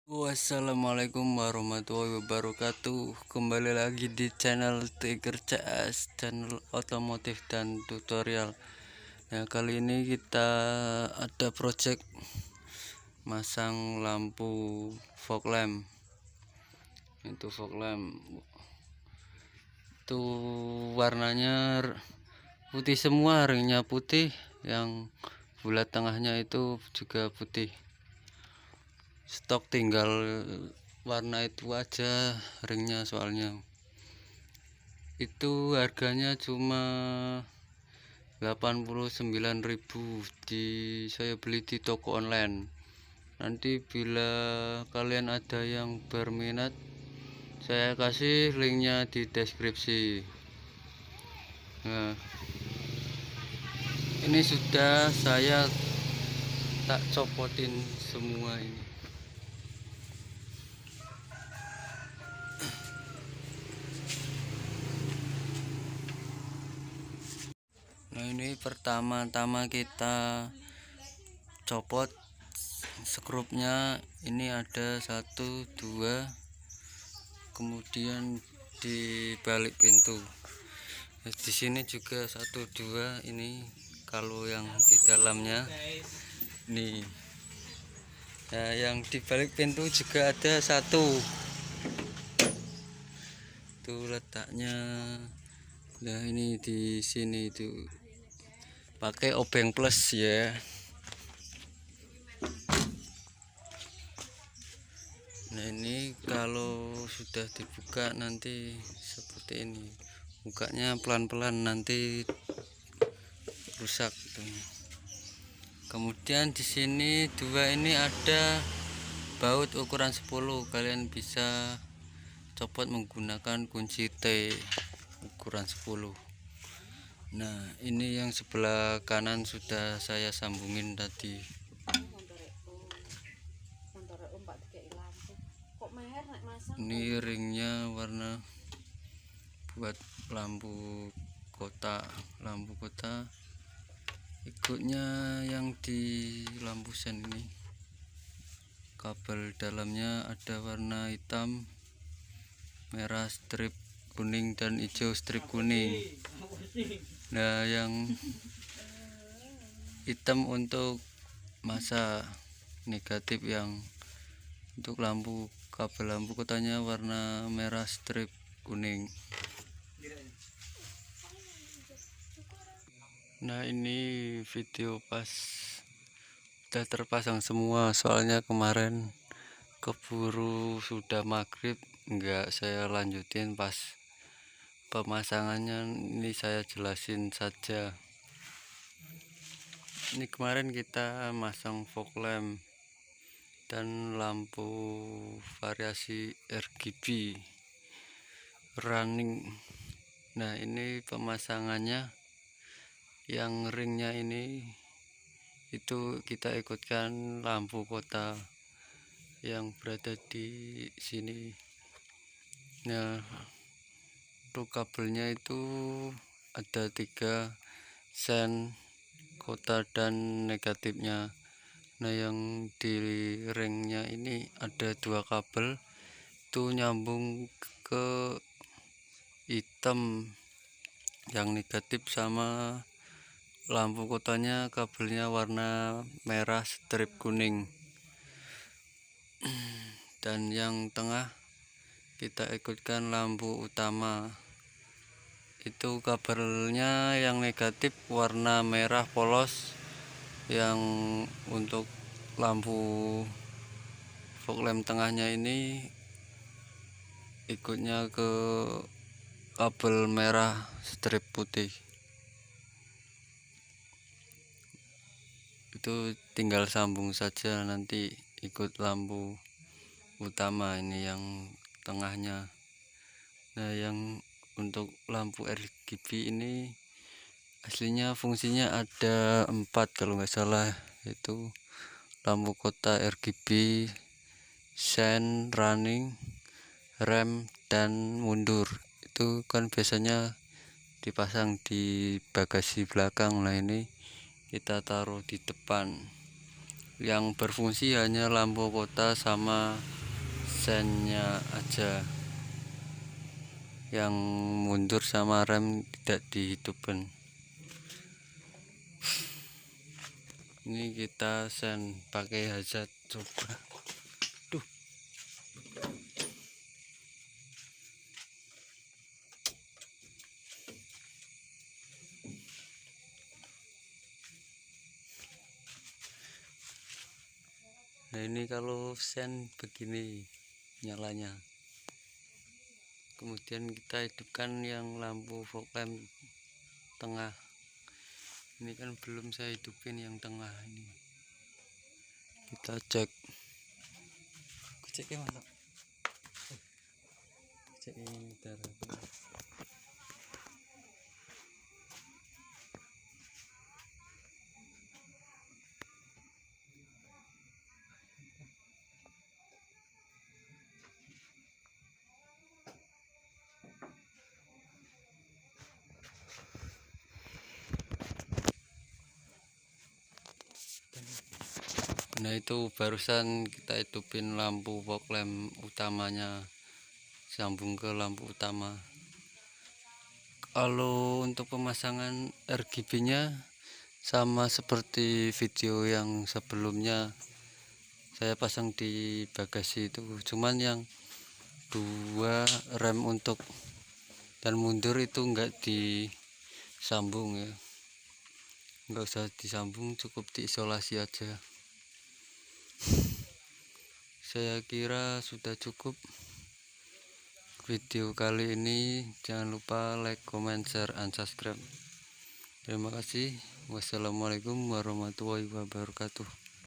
Wassalamualaikum warahmatullahi wabarakatuh. Kembali lagi di channel Tiger CS, channel otomotif dan tutorial. Nah, kali ini kita ada project masang lampu fog lamp. Itu fog lamp. Itu warnanya putih semua, ringnya putih, yang bulat tengahnya itu juga putih. Stok tinggal warna itu aja, ringnya soalnya. Itu harganya cuma 89.000 saya beli di toko online. Nanti bila kalian ada yang berminat, saya kasih linknya di deskripsi. Nah, ini sudah saya tak copotin semua ini. Nah, ini pertama-tama kita copot skrupnya. Ini ada 1 2, kemudian di balik pintu. Di sini juga 1 2. Ini kalau yang di dalamnya nih. Nah, yang di balik pintu juga ada 1. Tuh letaknya. Nah, ini di sini itu pakai obeng plus ya. Nah, ini kalau sudah dibuka nanti seperti ini. Bukanya pelan-pelan, nanti rusak tuh. Kemudian di sini 2 ini ada baut ukuran 10. Kalian bisa copot menggunakan kunci T ukuran 10. Nah, ini yang sebelah kanan sudah saya sambungin tadi. Ini ringnya warna buat lampu kota. Ikutnya yang di lampu sen ini. Kabel dalamnya ada warna hitam, merah strip kuning, dan hijau strip kuning. Nah, yang hitam untuk masa negatif, yang untuk lampu kabel lampu kotanya warna merah strip kuning. Nah, ini video pas udah terpasang semua, soalnya kemarin keburu sudah maghrib, enggak saya lanjutin pas pemasangannya. Ini saya jelasin saja. Ini kemarin kita masang fog lamp dan lampu variasi RGB running. Nah, ini pemasangannya, yang ringnya ini itu kita ikutkan lampu kota yang berada di sini. Nah, untuk kabelnya itu ada 3 sen kota dan negatifnya. Nah, yang di ringnya ini ada 2 kabel itu nyambung ke hitam yang negatif, sama lampu kotanya kabelnya warna merah strip kuning. Dan yang tengah kita ikutkan lampu utama, itu kabelnya yang negatif warna merah polos, yang untuk lampu fog lamp tengahnya ini ikutnya ke kabel merah strip putih. Itu tinggal sambung saja, nanti ikut lampu utama ini yang tengahnya. Nah, yang untuk lampu RGB ini aslinya fungsinya ada 4 kalau nggak salah, yaitu lampu kota RGB, sen, running, rem, dan mundur. Itu kan biasanya dipasang di bagasi belakang. Nah, ini kita taruh di depan. Yang berfungsi hanya lampu kota sama sennya aja. Yang mundur sama rem tidak dihidupkan. Ini kita sen pakai hazard, coba. Duh. Nah, ini kalau sen begini nyalanya. Kemudian kita hidupkan yang lampu fog lamp tengah. Ini kan belum saya hidupin yang tengah ini. Kita cek. Ceknya mana? Cek ini darah. Nah, itu barusan kita hidupin lampu fog lamp utamanya, sambung ke lampu utama. Kalau untuk pemasangan RGB nya sama seperti video yang sebelumnya, saya pasang di bagasi itu, cuman yang dua rem untuk dan mundur itu enggak disambung ya, enggak usah disambung, cukup diisolasi aja. Saya kira sudah cukup video kali ini. Jangan lupa like, comment, share, and subscribe. Terima kasih. Wassalamualaikum warahmatullahi wabarakatuh.